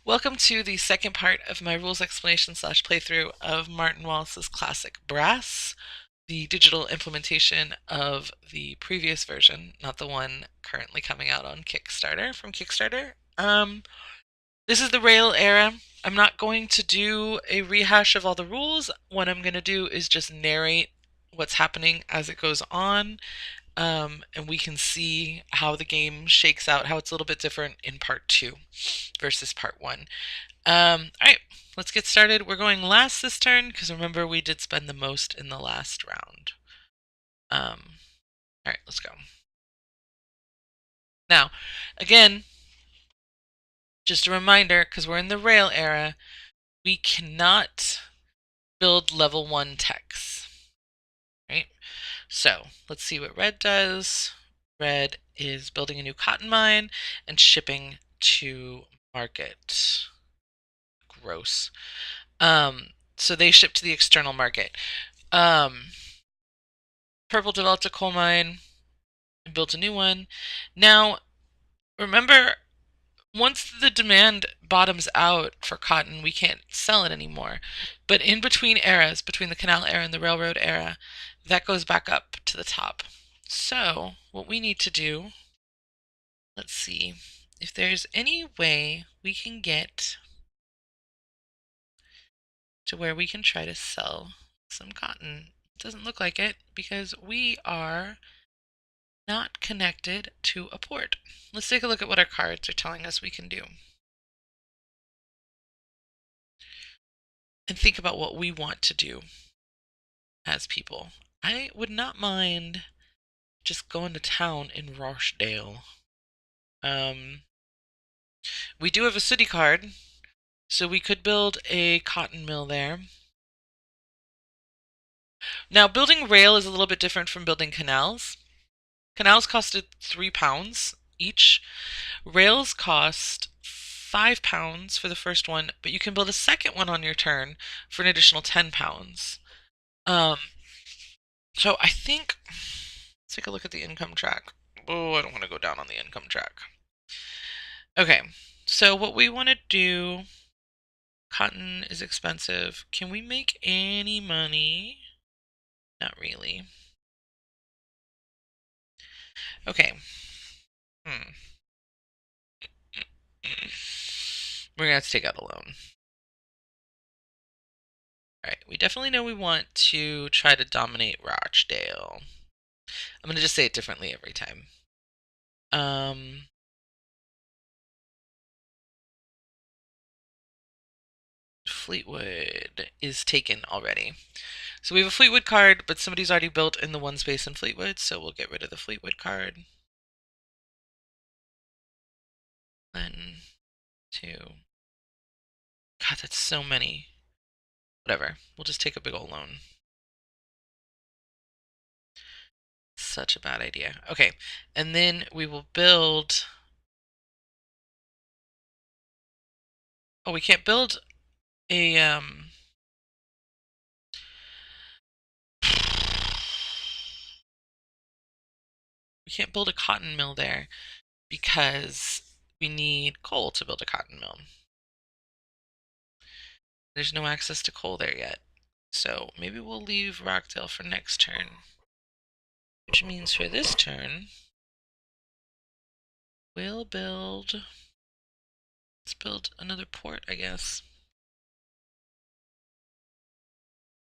Welcome to the second part of my rules explanation slash playthrough of Martin Wallace's classic Brass, the digital implementation of the previous version, not the one currently coming out on Kickstarter from Kickstarter. This is the Rail era. I'm not going to do a rehash of all the rules. What I'm going to do is just narrate what's happening as it goes on, and we can see how the game shakes out, how it's a little bit different in part 2 versus part 1. Alright, let's get started. We're going last this turn, because remember we did spend the most in the last round. Alright, let's go. Now, again, just a reminder, because we're in the rail era, we cannot build level 1 techs. Right? So, let's see what red does. Red is building a new cotton mine and shipping to market. Gross. So they ship to the external market. Purple developed a coal mine and built a new one. Now, remember, once the demand bottoms out for cotton, we can't sell it anymore. But in between eras, between the canal era and the railroad era, that goes back up to the top. So, what we need to do, let's see, if there's any way we can get to where we can try to sell some cotton. It doesn't look like it because we are not connected to a port. Let's take a look at what our cards are telling us we can do. And think about what we want to do as people. I would not mind just going to town in Rochdale. We do have a city card, so we could build a cotton mill there. Now, building rail is a little bit different from building canals. Canals costed £3 each. Rails cost £5 for the first one, but you can build a second one on your turn for an additional £10. So I think, let's take a look at the income track. Oh, I don't want to go down on the income track. Okay, so what we want to do, cotton is expensive. Can we make any money? Not really. Okay. We're gonna have to take out a loan. Alright, we definitely know we want to try to dominate Rochdale. I'm gonna just say it differently every time. Fleetwood is taken already. So we have a Fleetwood card, but somebody's already built in the one space in Fleetwood, so we'll get rid of the Fleetwood card. 1, 2. God, that's so many. Whatever. We'll just take a big old loan. Such a bad idea. Okay, and then we will build... Oh, we can't build a, we can't build a cotton mill there because we need coal to build a cotton mill. There's no access to coal there yet. So maybe we'll leave Rockdale for next turn. Which means for this turn, we'll build... Let's build another port, I guess.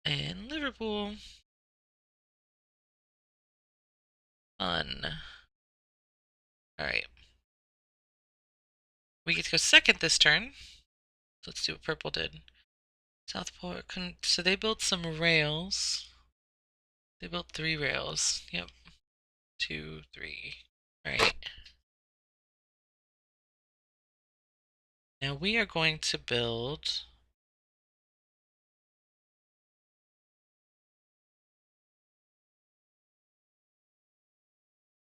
And Liverpool. Fun. Alright. We get to go second this turn. Let's see what purple did. Southport, so they built some rails. They built 3 rails. Yep. 2, 3. Alright. Now we are going to build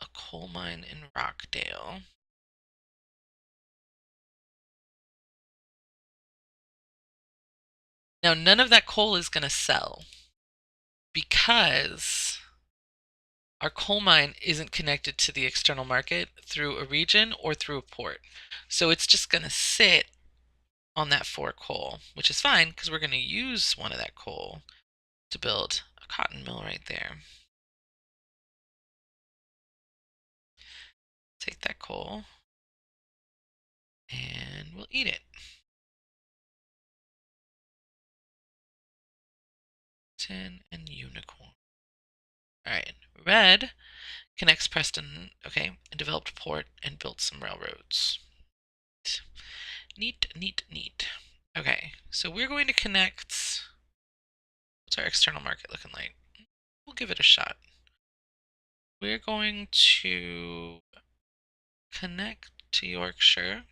a coal mine in Rockdale. Now none of that coal is going to sell because our coal mine isn't connected to the external market through a region or through a port. So it's just going to sit on that 4 coal, which is fine because we're going to use one of that coal to build a cotton mill right there. Take that coal and we'll eat it. Tin and unicorn. All right, red connects Preston, okay, and developed port and built some railroads. Neat, neat, neat. Okay, so we're going to connect. What's our external market looking like? We'll give it a shot. We're going to connect to Yorkshire.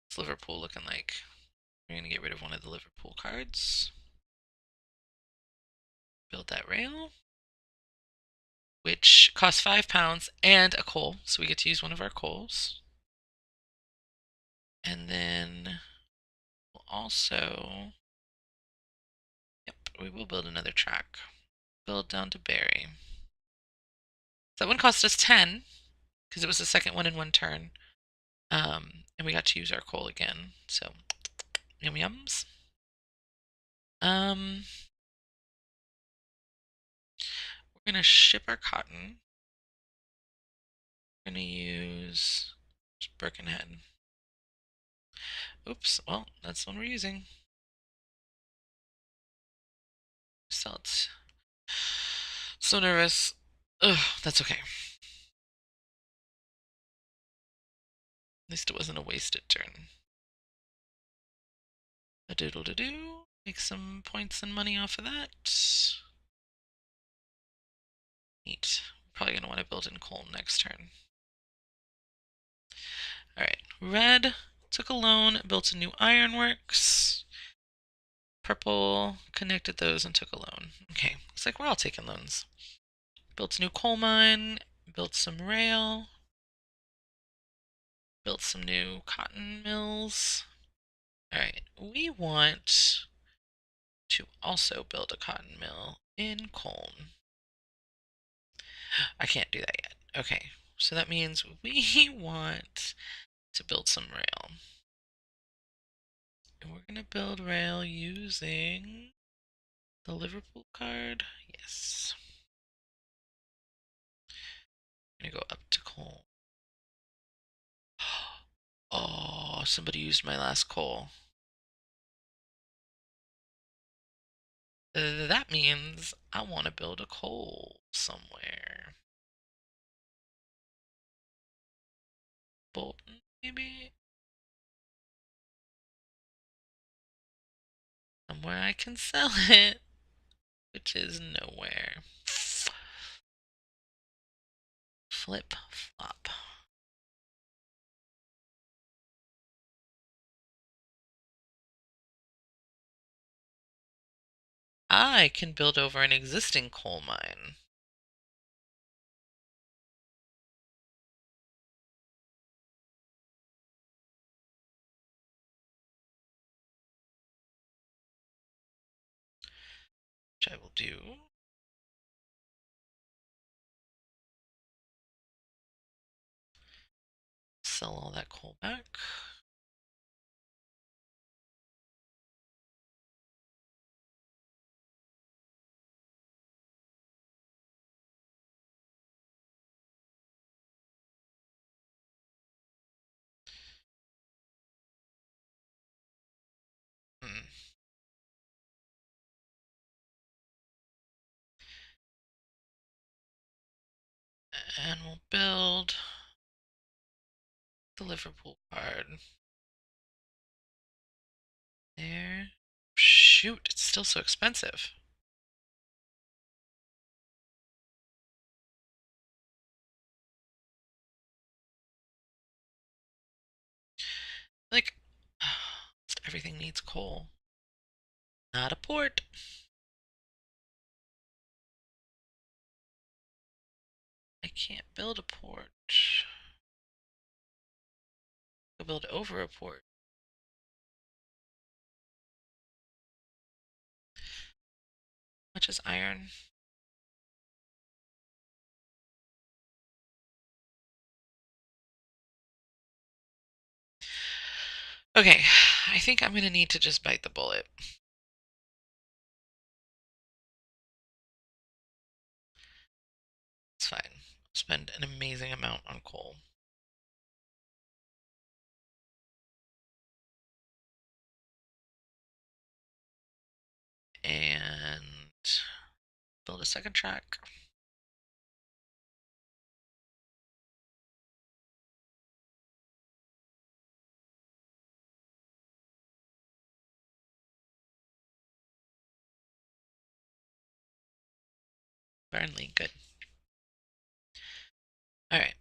What's Liverpool looking like? We're going to get rid of one of the Liverpool cards. Build that rail, which costs £5 and a coal, so we get to use one of our coals. And then we'll also, yep, we will build another track. Build down to Barry. So that one cost us 10 because it was the second one in one turn. And we got to use our coal again. So yum yums. We're gonna ship our cotton. We're gonna use Birkenhead. Oops, well, that's the one we're using. Salt. So nervous. Ugh, that's okay. At least it wasn't a wasted turn. A doodle-doo-doo. Make some points and money off of that. Neat. Probably going to want to build in coal next turn. Alright, red took a loan, built a new ironworks. Purple connected those and took a loan. Okay, looks like we're all taking loans. Built a new coal mine, built some rail, built some new cotton mills. Alright, we want to also build a cotton mill in Colne. I can't do that yet. Okay, so that means we want to build some rail. And we're going to build rail using the Liverpool card. Yes. I'm going to go up to Colne. Oh, somebody used my last coal. That means I want to build a coal somewhere. Bolton, maybe? Somewhere I can sell it, which is nowhere. Flip flop. I can build over an existing coal mine. Which I will do. Sell all that coal back. Hmm. And we'll build the Liverpool card. There. Shoot, it's still so expensive. Like, everything needs coal. Not a port. I can't build a port. I'll build over a port. Much as iron. Okay, I think I'm gonna need to just bite the bullet. It's fine. Spend an amazing amount on coal. And build a second track. Burnley, good. All right.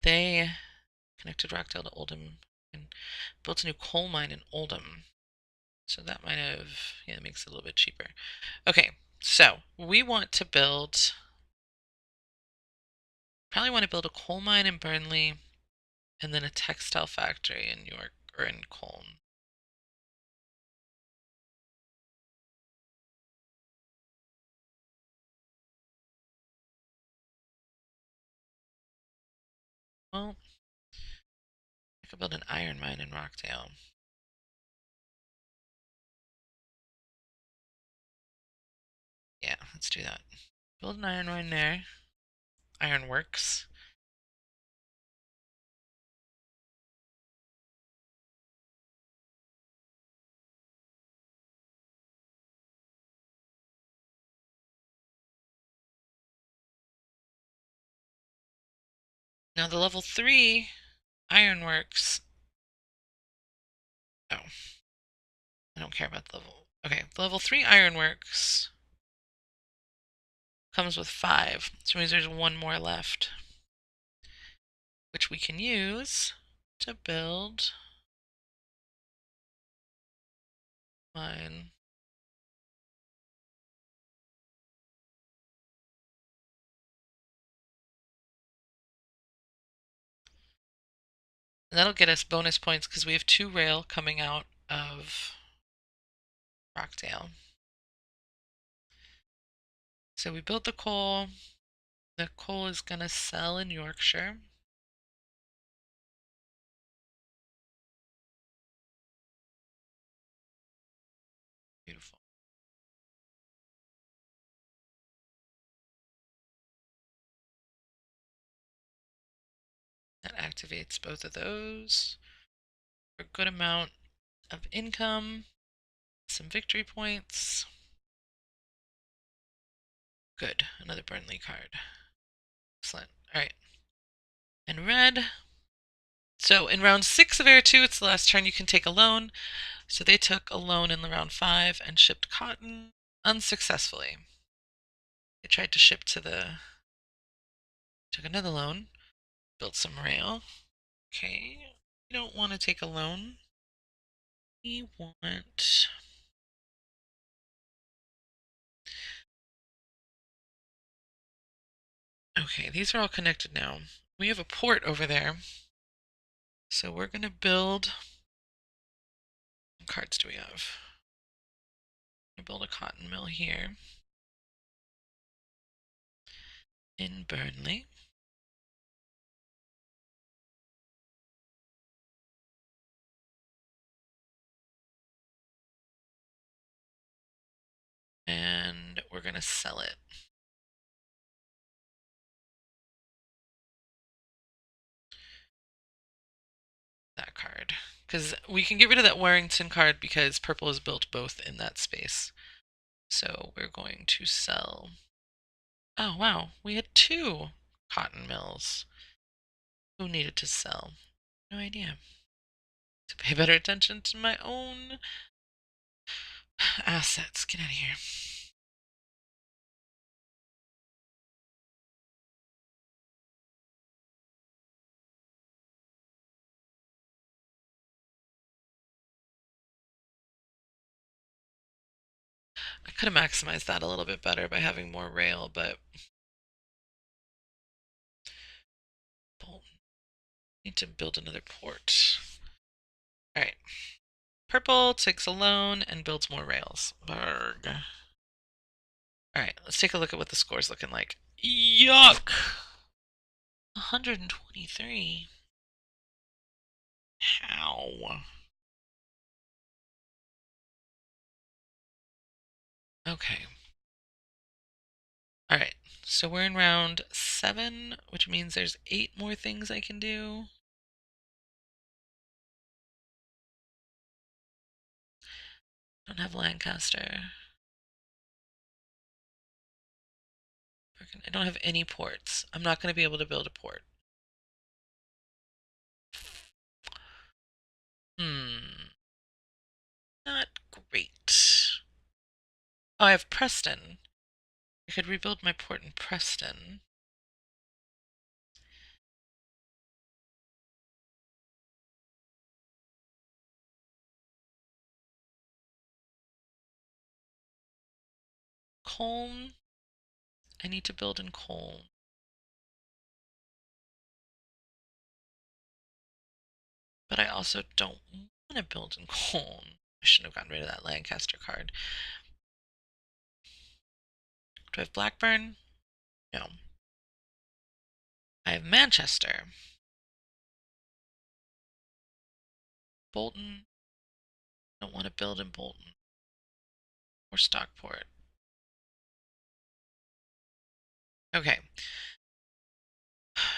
They connected Rockdale to Oldham and built a new coal mine in Oldham. So that might have, yeah, it makes it a little bit cheaper. Okay, so we want to build, probably want to build a coal mine in Burnley and then a textile factory in York or in Colne. Well, I could build an iron mine in Rockdale. Yeah, let's do that. Build an iron mine there. Iron works. Now the level 3 ironworks. Oh, I don't care about the level. Okay, the level 3 ironworks comes with 5, so means there's one more left, which we can use to build mine. And that'll get us bonus points because we have 2 rail coming out of Rockdale. So we built the coal. The coal is going to sell in Yorkshire. Beautiful. That activates both of those for a good amount of income, some victory points. Good, another Burnley card. Excellent. All right. And red. So in round 6 of Air 2, it's the last turn you can take a loan. So they took a loan in the round 5 and shipped cotton unsuccessfully. They tried to ship to the... Took another loan. Built some rail. Okay. We don't want to take a loan. We want... Okay, these are all connected now. We have a port over there. So we're going to build... What cards do we have? Build a cotton mill here in Burnley. And we're going to sell it. That card. Because we can get rid of that Warrington card because purple is built both in that space. So we're going to sell... Oh, wow. We had 2 cotton mills. Who needed to sell? No idea. To pay better attention to my own assets. Get out of here. I could have maximized that a little bit better by having more rail, but... Need to build another port. Alright. Purple takes a loan and builds more rails. Barg. Alright, let's take a look at what the score's looking like. Yuck! 123. How? Okay. All right. So we're in round 7, which means there's 8 more things I can do. Don't have Lancaster. I don't have any ports. I'm not going to be able to build a port. Not great. Oh, I have Preston. I could rebuild my port in Preston. Colne. I need to build in Colne. But I also don't want to build in Colne. I shouldn't have gotten rid of that Lancaster card. Do I have Blackburn? No. I have Manchester. Bolton. Don't want to build in Bolton. Or Stockport. Okay.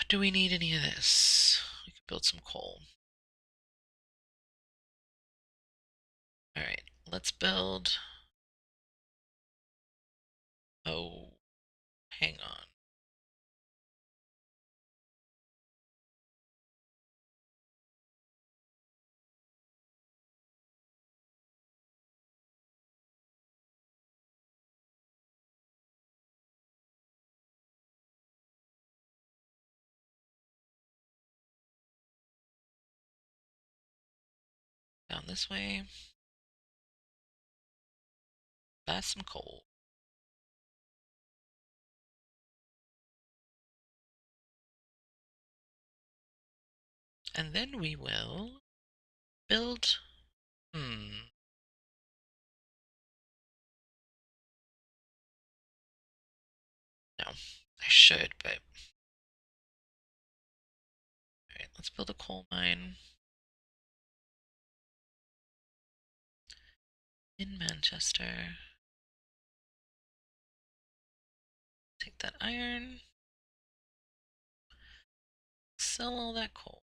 Do we need any of this? We could build some coal. Alright, let's build... Oh, hang on. Down this way. That's some coal. And then we will build... No, I should, but... Alright, let's build a coal mine. In Manchester. Take that iron. Sell all that coal.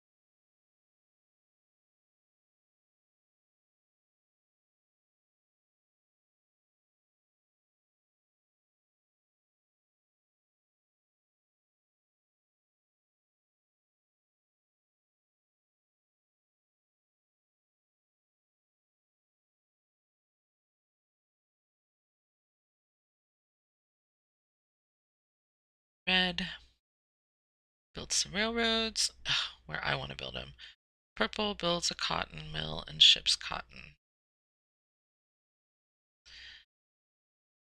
Red. Build some railroads. Ugh, where I want to build them. Purple builds a cotton mill and ships cotton.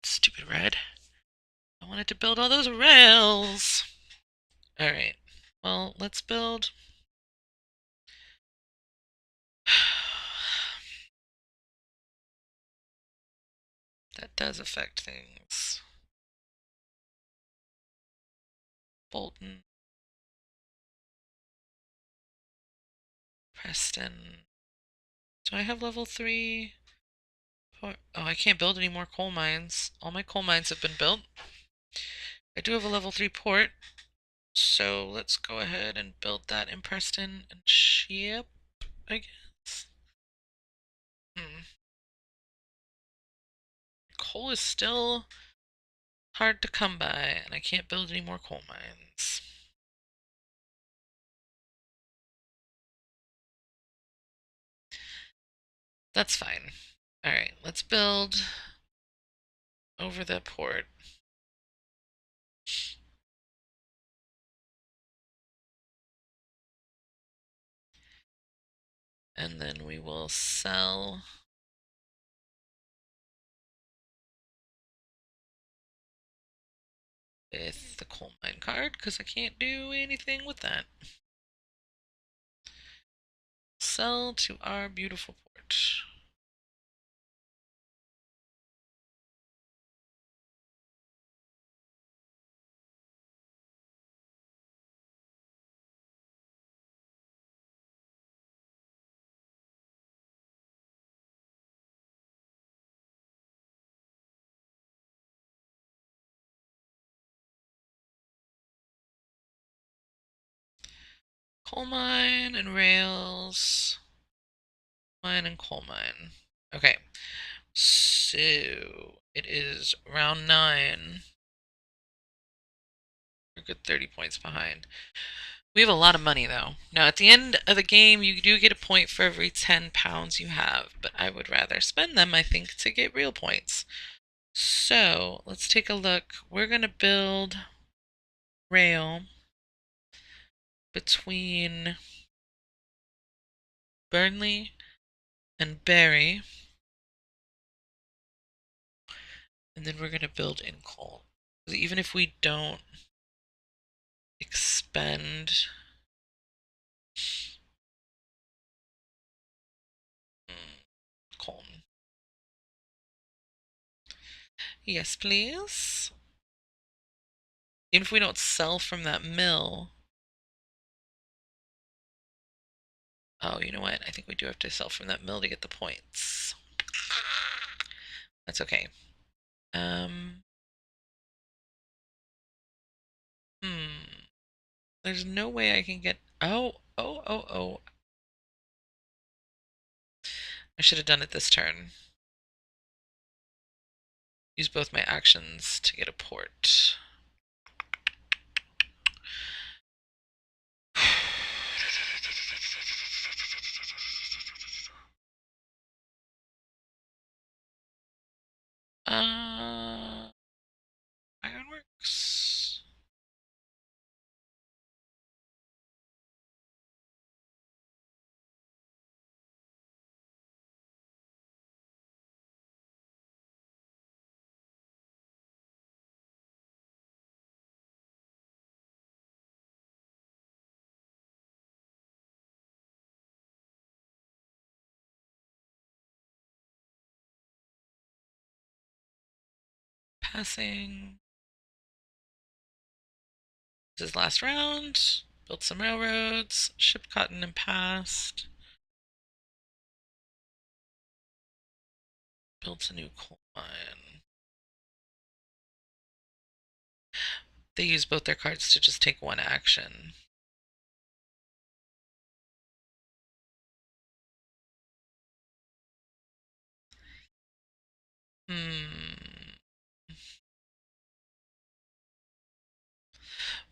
Stupid red. I wanted to build all those rails. Alright. Well, let's build... That does affect things. Bolton. Preston. Do I have level 3? Oh, I can't build any more coal mines. All my coal mines have been built. I do have a level 3 port. So let's go ahead and build that in Preston and ship, I guess. Coal is still hard to come by, and I can't build any more coal mines. That's fine. Alright, let's build over the port. And then we will sell with the coal mine card, because I can't do anything with that. Sell to our beautiful port. Coal mine and rails. Mine and coal mine. Okay. So it is round 9. We're good 30 points behind. We have a lot of money though. Now at the end of the game you do get a point for every 10 pounds you have, but I would rather spend them, I think, to get real points. So let's take a look. We're gonna build rail between Burnley and Barry, and then we're gonna build in coal. Even if we don't expend coal. Yes, please. Even if we don't sell from that mill. Oh, you know what? I think we do have to sell from that mill to get the points. That's okay. Hmm. There's no way I can get... Oh. I should have done it this turn. Use both my actions to get a port. Ironworks. Passing. This is last round. Built some railroads. Shipped cotton and passed. Built a new coal mine. They use both their cards to just take one action.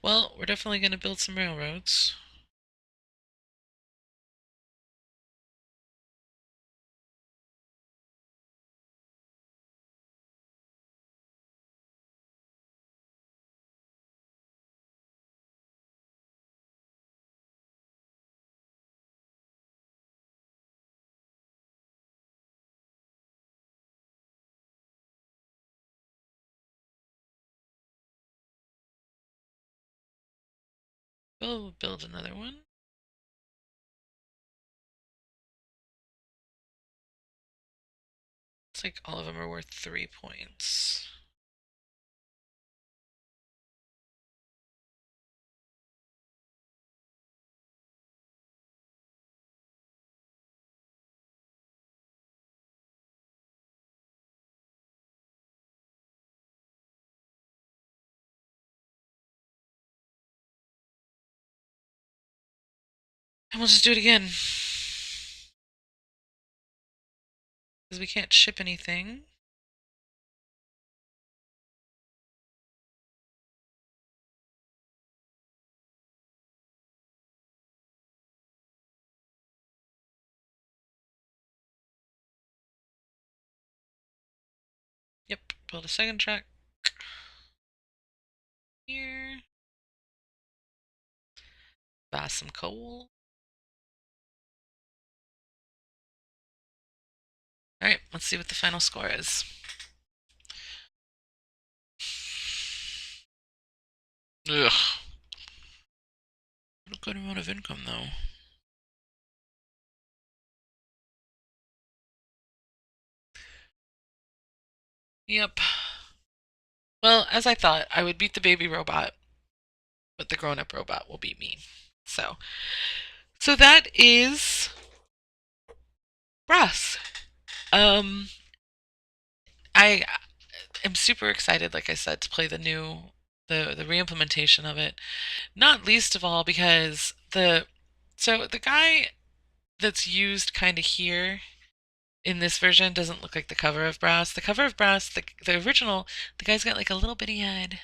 Well, we're definitely going to build some railroads. We'll build another one. It's like all of them are worth 3 points. And we'll just do it again. Because we can't ship anything. Yep, build a second track. Here. Buy some coal. Alright, let's see what the final score is. Ugh. What a good amount of income, though. Yep. Well, as I thought, I would beat the baby robot, but the grown-up robot will beat me. So that is Brass. I am super excited, like I said, to play the re-implementation of it. Not least of all because So the guy that's used kind of here in this version doesn't look like the cover of Brass. The cover of Brass, the original, the guy's got like a little bitty head,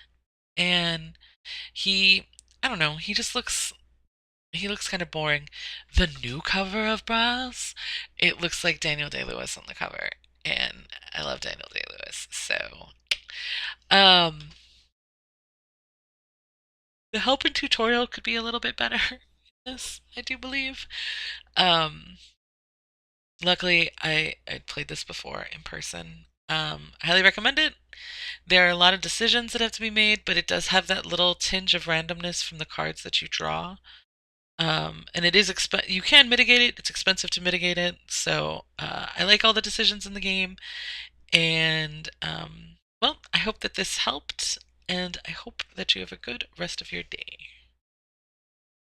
and he, I don't know, he looks kind of boring. The new cover of Brass, it looks like Daniel Day-Lewis on the cover, and I love Daniel Day-Lewis. So, um, the help and tutorial could be a little bit better. This, I do believe. Um, Luckily, I played this before in person. I highly recommend it. There are a lot of decisions that have to be made, but it does have that little tinge of randomness from the cards that you draw. And it is you can mitigate it. It's expensive to mitigate it. So I like all the decisions in the game, and well, I hope that this helped, and I hope that you have a good rest of your day.